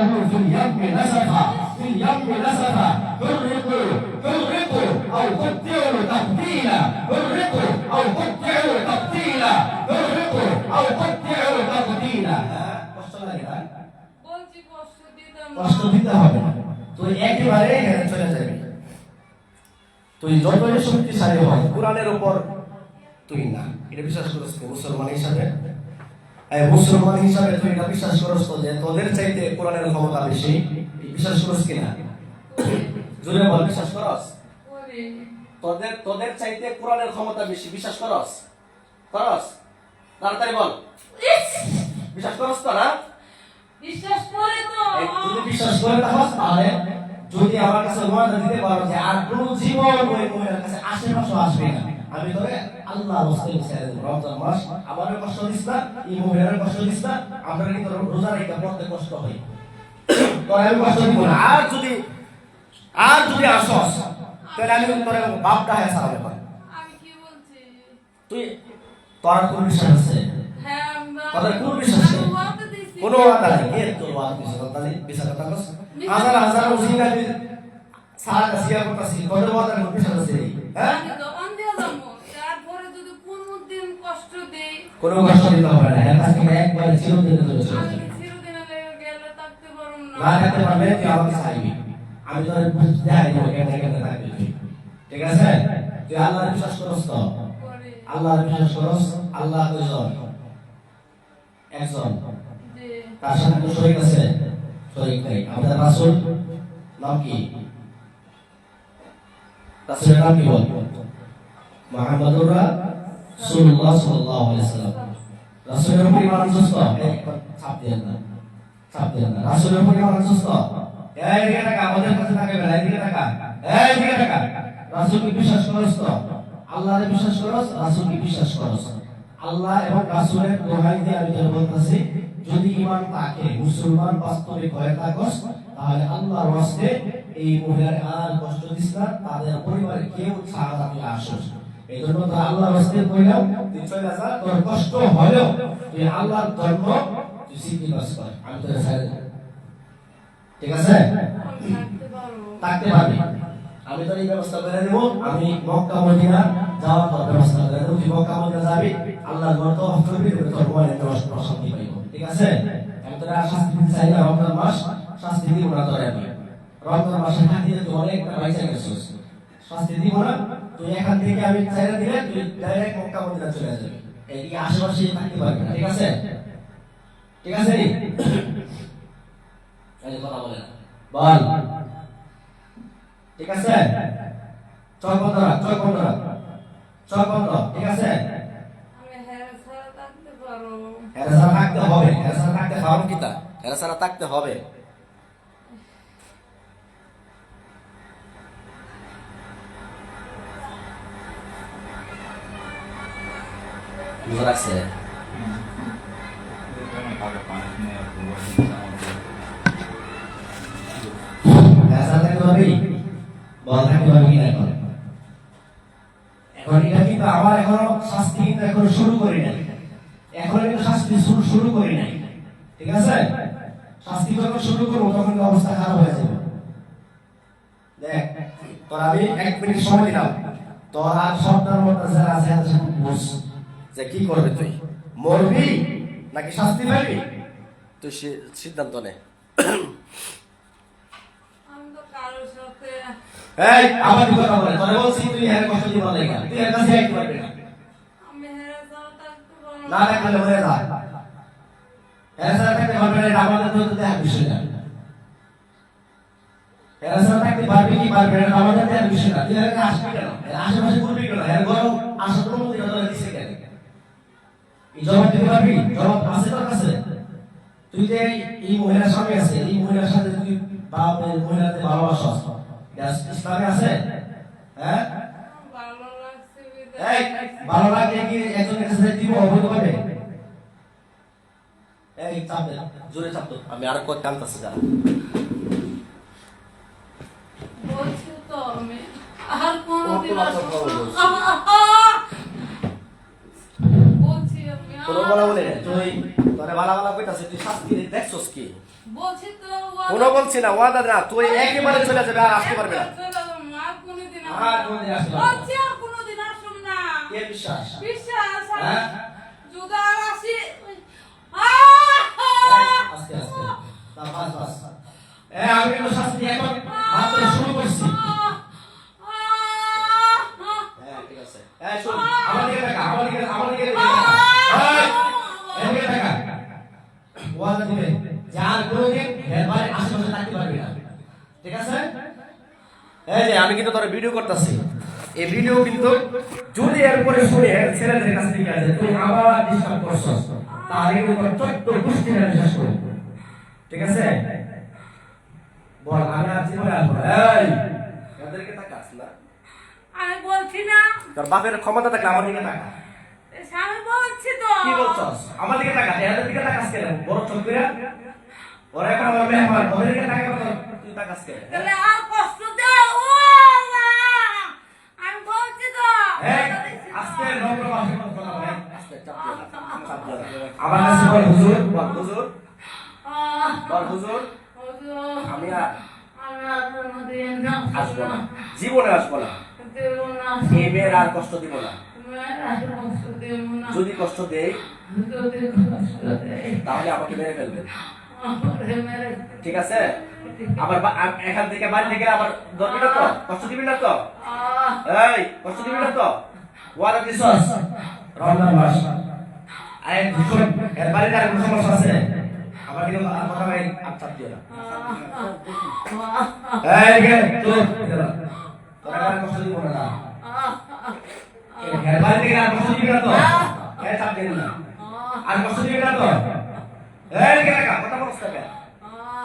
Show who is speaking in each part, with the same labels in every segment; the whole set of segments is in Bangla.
Speaker 1: له في اليم نسفا في اليم نسفا غرقوا غرقوا أو قطعوا تقتيلا غرقوا أو قطعوا تقتيلا غرقوا أو قطعوا تقتيلا কষ্ট লাগে না
Speaker 2: বলছি কষ্ট দিতাম
Speaker 1: কষ্ট দিতে হবে না তুই একেবারে হেরে চলে যাবি তুই যতই শক্তিশালী হও কোরআনের উপর তুই না এটা বিশ্বাস করিস মুসলমান হিসাবে মুসলমান হিসাবে তুই এটা বিশ্বাস করিস তো যে তোদের চাইতে কোরআনের ক্ষমতা বেশি বিশ্বাস করিস কিনা জোরে বল বিশ্বাস করস তোদের চাইতে কোরআনের ক্ষমতা বেশি বিশ্বাস করস করস তাড়াতাড়ি বল বিশ্বাস করস তো না
Speaker 2: বিশ্বাস করে তো
Speaker 1: যদি বিশ্বাস করে তাহলে যদি আমার কাছে ওয়াদা দিতে পারো যে আর কোন জীবন ওই মহিলার কাছে আশেপাশে আসবে না আমি তোরে আল্লাহর রাস্তায় ছেড়ে দেব রমজান মাস আমারও কষ্ট দিস না এই মহিলারও কষ্ট দিস না আমরা কিন্তু রোজা রেখে পড়তে কষ্ট হয় তোর আমি কষ্ট দিব না আর যদি আসস তাহলে আমি তোর বাপটা হয়ে সারা ব্যাপার
Speaker 2: আমি কি বলছি
Speaker 1: তুই তোর কোন বিশ্বাস আছে
Speaker 2: হ্যাঁ
Speaker 1: তোর কোন বিশ্বাস আছে
Speaker 2: ওয়াদা দিছি
Speaker 1: কোনো ওয়াদা নেই কে তোর ওয়াদা দিছে তাহলে বিশ্বাস কথা কস হাজার হাজার মুসলিম আছে সারা কাছিয়া করতেছি কত ওয়াদা কোন বিশ্বাস আছে হ্যাঁ
Speaker 2: আমি দোকান দিয়ে যাবো তারপরে যদি কোনদিন কষ্ট দেই
Speaker 1: কোনো কষ্ট দিতে হবে না এর কাছে একবার চিরদিন ধরে চলে
Speaker 2: আমি
Speaker 1: যাবে
Speaker 2: চিরদিন গেলে থাকতে পারুম না
Speaker 1: না থাকতে পারবে তুই আমাকে চাইবি আমি তোর দেখাই দেবো কেন কেন থাকবি তুই ঠিক আছে তুই আল্লাহর বিশ্বাস করস তো
Speaker 2: করে
Speaker 1: আল্লাহর বিশ্বাস করস আল্লাহ কয়জন একজন
Speaker 2: যে
Speaker 1: তার সাথে তো শরীক আছে শরীক নাই আমাদের রাসূল নাম কি রাসূলের নাম কি বল মুহাম্মদুর রাসূলুল্লাহ সাল্লাল্লাহু আলাইহি ওয়াসাল্লাম রাসূলের উপর ঈমান আনছস তো ছাপ দেন না রাসূলের উপর ঈমান আনছস তো এই দিকে টাকা আমাদের কাছে টাকা বেলা এই দিকে টাকা রাসূলকে বিশ্বাস করস তো আল্লাহরে বিশ্বাস করস রাসূলকে বিশ্বাস করস আল্লাহ এবং রাসূলের দোহাই দিয়ে আমি তোর বলতেছি যদি ঈমান থাকে মুসলমান বাস্তবে হয়ে থাকস তাহলে আল্লাহর ওয়াস্তে এই মহিলার আর কষ্ট দিস না তাদের পরিবারে কেউ ছাড়া তুই আসস এই জন্য তো আল্লাহর ওয়াস্তে কইলাম তুই চলে যা তোর কষ্ট হলেও তুই আল্লাহর ধর্ম তুই শিখি বাস কর আমি তোর ছেড়ে দেব ঠিক আছে
Speaker 2: আমি থাকতে পারবো
Speaker 1: থাকতে পারবি আমি তোর এই ব্যবস্থা করে দেব আমি মক্কা মদিনা যাওয়ার পর ব্যবস্থা করে দেব তুই মক্কা মদিনা যাবি আল্লাহর ঘর তো করবি তোর মনে শান্তি পাইব ঠিক আছে আমি তোর আর শাস্তি দিতে চাই না রমজান মাস শাস্তি দিব না তোর আমি রমজান মাসে শান্তি দিতে অনেকটা পয়সা গেছিস শাস্তি দিব না তুই এখান থেকে আমি চাইরা দিলে তুই ডাইরেক্ট মক্কা মদিনা চলে যাবি এই আশেপাশে থাকতে পারবি না ঠিক আছে ঠিক আছে এই কথা বলে না বল ঠিক আছে চল বন্ধরা ঠিক আছে
Speaker 2: আমি হ্যাঁ ছাড়া থাকতে পারবো
Speaker 1: হেরাসারা থাকতে হবে হেরাসারা থাকতে হবে কিতা হেরাসারা থাকতে হবে বুঝা লাগছে হেরাসারা থাকতে হবে বল থাকতে হবে কি না এখন এটা কিন্তু আমার এখনো শাস্তি কিন্তু এখনো শুরু করি নাই এখন কিন্তু শাস্তি শুরু করি নাই ঠিক আছে শাস্তি যখন শুরু করবো তখন অবস্থা খারাপ হয়ে যাবে দেখ তোর আমি 1 মিনিট সময় দিলাম তোর আর সন্তান মতো যারা আছে বুঝ যে কি করবে তুই মরবি নাকি শাস্তি পাবি তুই সিদ্ধান্ত নে
Speaker 2: আমি তো কারোর সাথে
Speaker 1: এই আবার কথা বলে তোরে বলছি তুই এর কষ্ট দিবা লাগা তুই এর কাছে আইতে পারবি না
Speaker 2: আমি হ্যাঁ ছাড়া থাকতে পারবো
Speaker 1: না রাখলে মরে যা এসা থাকতে পারবে না আমাদের তো দেখ বিষয় না এসা থাকতে পারবে কি পারবে না আমাদের দেখ বিষয় না তুই এর আসবে কেন আশেপাশে করবি কেন এর গরম আসা তো মধ্যে ধরে দিছে কেন এই জবাব দিতে পারবি জবাব আছে তোর কাছে তুই যে এই মহিলার সামনে আছে এই মহিলার সাথে তুই বাপ এই মহিলাতে ভালোবাসা ইসলামে আছে হ্যাঁ
Speaker 2: ভালো লাগছে
Speaker 1: এই ভালো লাগে কি একজনের কাছে দিব অবৈধ ভাবে এই চাপ দে জোরে চাপ দে আমি আর কত কাঁদতাছি যা
Speaker 2: বলছি তো আমি আর কোনদিন বলছি আমি
Speaker 1: তোর বলা বলে তুই তোরে ভালো ভালো কইতাছিস তুই শাস্তি দেখছস কি
Speaker 2: বলছি তো
Speaker 3: কোনো বলছি না, ওয়াদা না, তুই একেবারে চলে যাবে আর আসতে পারবে না।
Speaker 2: আর কোনোদিন
Speaker 1: আর কোনোদিন আসবে না।
Speaker 2: বলছি আর কোনোদিন আসুন না।
Speaker 1: কে বিশ্বাস?
Speaker 2: বিশ্বাস
Speaker 1: হ্যাঁ?
Speaker 2: যদি আর আসি
Speaker 1: আস্তে আস্তে বাস বাস। আমি কিন্তু শাস্তি এখন মাত্র শুরু করছি।
Speaker 3: হ্যাঁ ঠিক আছে। শোন,
Speaker 1: আমার দিকে তাকা, আমার দিকে তাকা। এদিকে তাকা। ওয়াদা দিবে যে আর কোনোদিন এরপরে আশেপাশে থাকতে পারবি না, ঠিক আছে?
Speaker 3: এই যে আমি কিন্তু তোর ভিডিও করতেছি, এই ভিডিও কিন্তু যদি এরপরে শুনে ছেলেদের কাছ থেকে আসে
Speaker 1: তুই আবার ডিস্টার্ব করছস, তাহলে কিন্তু চট্ট গোষ্ঠী না বিশ্বাস করব, ঠিক আছে? বল আমি আর জীবনে আসবো না। এই
Speaker 3: এদেরকে তাকাস না,
Speaker 2: আমি বলছি না
Speaker 3: তোর বাপের ক্ষমতা থাকলে আমার দিকে তাকা।
Speaker 2: আমি বলছি তো
Speaker 3: কি বলছস? আমার দিকে তাকা, এদের দিকে তাকাস কেন? বড় চোখ করে ওরা এখন আমার মেহমান, ওদের দিকে তাকা, তুই তাকাস কেন?
Speaker 2: তাহলে আর কষ্ট দাও ও মা আমি বলছি তো
Speaker 1: এই আস্তে নম্র ভাষায় কথা বল।
Speaker 3: আস্তে চাপ দিও না, চাপ দিও না।
Speaker 1: আমার কাছে বল হুজুর,
Speaker 3: বল হুজুর, বল হুজুর, আমি আর আসবো না, জীবনে আসবো না, এই মেয়ের আর কষ্ট দিব না। যদি কষ্ট দেই তাহলে আমাকে মেরে ফেলবেন, ঠিক আছে? আবার এখান থেকে বাড়ি থেকে আবার ধরবি না তো, কষ্ট দিবি না তো? এই কষ্ট দিবি না তো? ওয়াদা দিছস?
Speaker 1: রমজান মাস আই শুন, এর বাড়িতে আর কোনো সমস্যা আছে? আমার দিকে কথা ভাই
Speaker 3: আর চাপ দিও না।
Speaker 1: এই গে চুপ, তোরা আর কষ্ট দিব না। এর বাড়ি থেকে আর কষ্ট দিবি না তো? এই চাপ দিবি না, আর কষ্ট দিবি না তো? এই গে টাকা
Speaker 3: কথা বলছ না কেন?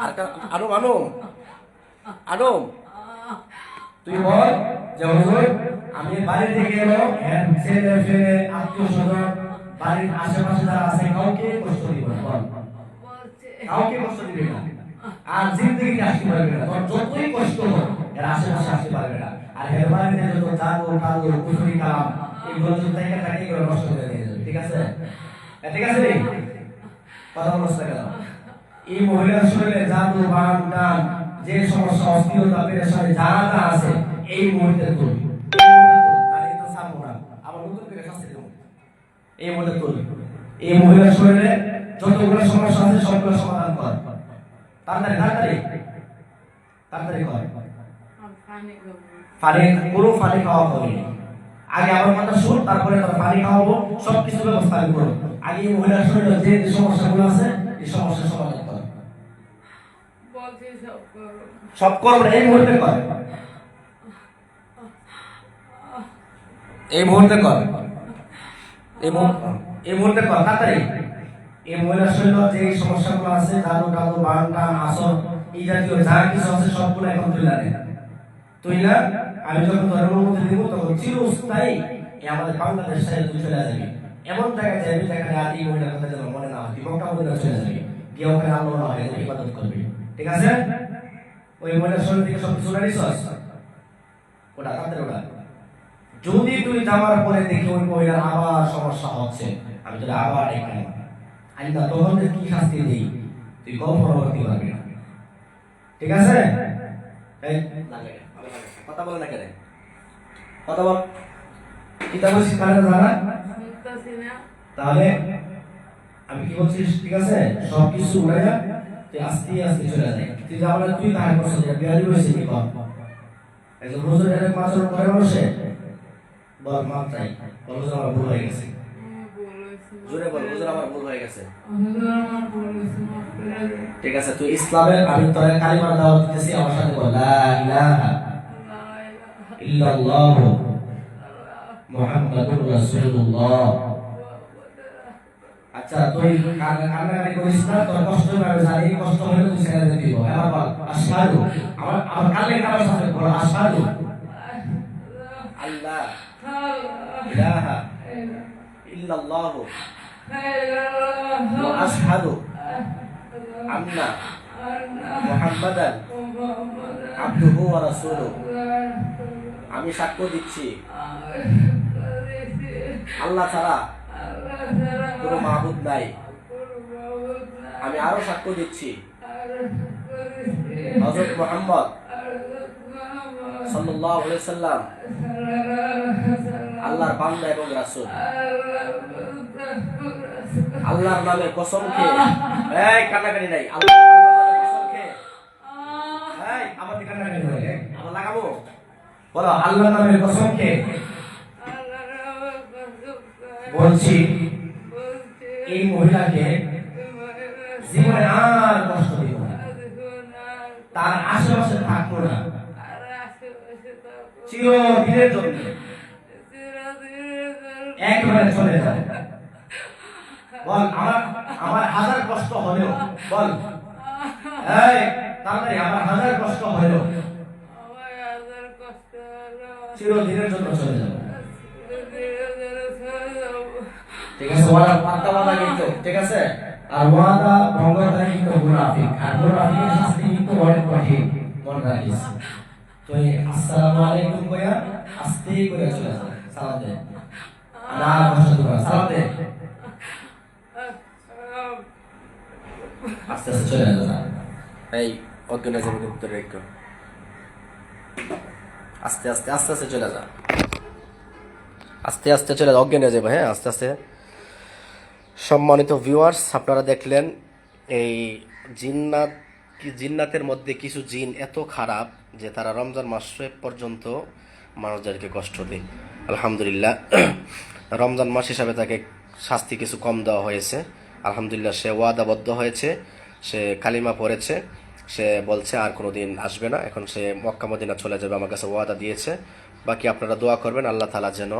Speaker 3: আর আনুম আনুম আনুম,
Speaker 1: তুই বল যে হুজুর আমি বাড়ি থেকে এলো ছেলে ফেলে আত্মীয় স্বজন বাড়ির আশেপাশে যারা আছে কাউকে কষ্ট দিব না, বল কাউকে কষ্ট দিবি না, আর জিন্দগিতে আসতে পারবে না, তোর যতই কষ্ট হোক এর আশেপাশে আসতে পারবে না। আর এর বাড়িতে যত জাদু কাদু কুফরি কালাম এগুলো যদি থেকে থাকে এগুলো নষ্ট করে দিয়ে যাবে, ঠিক আছে? ঠিক আছে রে? কথা বলছ না কেন? এই মহিলার শরীরে জাদু বান টান যে সমস্যা অস্থিরতা পেরেশানি যারা যা আছে এই মুহূর্তে তুল, তাহলে তো ছাড়বো না, আবার নতুন করে শাস্তি দেবো। এই মুহূর্তে তুল, এই মহিলার শরীরে যতগুলো সমস্যা আছে সবগুলো সমাধান কর, তাড়াতাড়ি তাড়াতাড়ি তাড়াতাড়ি কর। পানি পুরো পানি খাওয়া হবে, আগে আমার কথা শুন, তারপরে তোর পানি খাওয়াবো, সবকিছু ব্যবস্থা আমি করবো। আগে এই মহিলার শরীরে যে যে সমস্যাগুলো আছে এই সমস্যার সমাধান কর। সব করবো এই মুহূর্তে কর, এই মুহূর্তে কর, এই মুহূর্তে কর তাড়াতাড়ি। এই মহিলার শরীরে যে সমস্যাগুলো আছে জাদু টাদু বান টান আসর এই জাতীয় যা কিছু আছে সবগুলো এখন তুই লাগে, তুই না আমি যখন তোর অনুমতি দিব তখন চিরস্থায়ী এই আমাদের বাংলাদেশ ছেড়ে তুই চলে যাবি, এমন জায়গায় যাবি যেখানে আর এই মহিলার কথা যেন মনে না হয়, তুই মক্কা মদিনা চলে যাবি, গিয়ে ওখানে আল্লাহ না হয় ইবাদত করবি, ঠিক আছে? ওই মহিলার শরীর থেকে সব কিছু নিছস, ওটা তাদের ওটা। যদি তুই যাওয়ার পরে দেখি ওই মহিলার আবার সমস্যা হচ্ছে, আমি তোর আবার এখানে আমি না তখন কি শাস্তি দিই তুই কম পরবর্তী পারবি না, ঠিক আছে? এই
Speaker 3: লাগে কথা বলে না কেন? কথা বল।
Speaker 1: কিতাব শিখানো জানা তাহলে আমি কি বলছি, ঠিক আছে? সবকিছু উড়ে যা, তুই আস্তে আস্তে চলে যায়, তুই যাওয়ার তুই তাহার করছিস বিয়ারি হয়েছে কি কম একজন হুজুর এর মাত্র করে বসে বল মাপ চাই, বল হুজুর আমার ভুল হয়ে গেছে,
Speaker 3: জোরে বল হুজুর আমার ভুল হয়ে গেছে। ঠিক আছে, তুই ইসলামের আমি তোরে কালিমা দাওয়াত দিতেছি, আমার সাথে বল লা ইলাহা ইল্লাল্লাহ মুহাম্মাদুর রাসূলুল্লাহ। আচ্ছা তুই কান্নাকাটি করিস না, তোর কষ্ট হবে আমি জানি, কষ্ট হলে তুই ছেড়ে দিবি। এবার বল আশহাদু, আমার কালে কাবার সাথে বল আশহাদু আল্লাহ ইলাহা ইল্লাল্লাহ ওয়া আশহাদু আন্না মুহাম্মাদান আবদুহু ওয়া রাসূলুহু। আমি সাক্ষ্য দিচ্ছি আল্লাহ ছাড়া কোনো মাবুদ নাই। আমি আরো সাক্ষ্য দিচ্ছি হযরত মুহাম্মদ সাল্লাল্লাহু আলাইহি সাল্লাম আল্লাহর বান্দা এবং রাসূল। আল্লাহর নামে কসম খেয়ে, এই কান্নাকাটি নাই, আল্লাহর নামে কসম খেয়ে, এই আমার দিকে কান্নাকাটি নাই, আমার লাগাবো, বলো আল্লাহর নামে কসম খেয়ে বলছি এই মহিলাকে জীবনে আর কষ্ট দিব না, তার আশেপাশে থাকবো না চিরদিনের জন্য, একবারে চলে যাবে। বল আমার হাজার কষ্ট হলেও, বল এই তাড়াতাড়ি, আমার হাজার কষ্ট হলেও চিরদিনের জন্য চলে যাবে। ঠিক আছে, ওয়াদা পাত্তা ওয়াদা কিন্তু, ঠিক আছে।
Speaker 1: আর ওয়াদা ভঙ্গকারী কিন্তু মুনাফিক, আর মুনাফিকের শাস্তি কিন্তু অনেক কঠিন, মনে রাখিস। তো এই আসসালামু আলাইকুম কইয়া আস্তে করে চলে যাবে, সালাম দে, না কষ্ট দিবা, সালাম দে, আস্তে আস্তে চলে যাবে।
Speaker 3: এই অজ্ঞান যাবে কিন্তু একটু আস্তে আস্তে আস্তে আস্তে চলে যা, আস্তে আস্তে চলে যা, অজ্ঞান হয়ে যাবে। হ্যাঁ, আস্তে আস্তে। সম্মানিত ভিউয়ার্স, আপনারা দেখলেন এই জিন্নাতের মধ্যে কিছু জিন এত খারাপ যে তারা রমজান মাস পর্যন্ত মানুষদেরকে কষ্ট দেয়। আলহামদুলিল্লাহ, রমজান মাস হিসাবে তাকে শাস্তি কিছু কম দেওয়া হয়েছে। আলহামদুলিল্লাহ, সে ওয়াদাবদ্ধ হয়েছে, সে কালিমা পড়েছে, সে বলছে আর কোনো দিন আসবে না, এখন সে মক্কা মদিনা চলে যাবে, আমার কাছে ওয়াদা দিয়েছে। বাকি আপনারা দোয়া করবেন আল্লাহ তাআলা যেন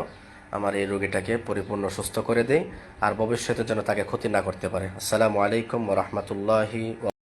Speaker 3: আমার এই রোগীটাকে পরিপূর্ণ সুস্থ করে দেয় আর ভবিষ্যতে যেন তাকে ক্ষতি না করতে পারে। আসসালামু আলাইকুম ওয়া রাহমাতুল্লাহি।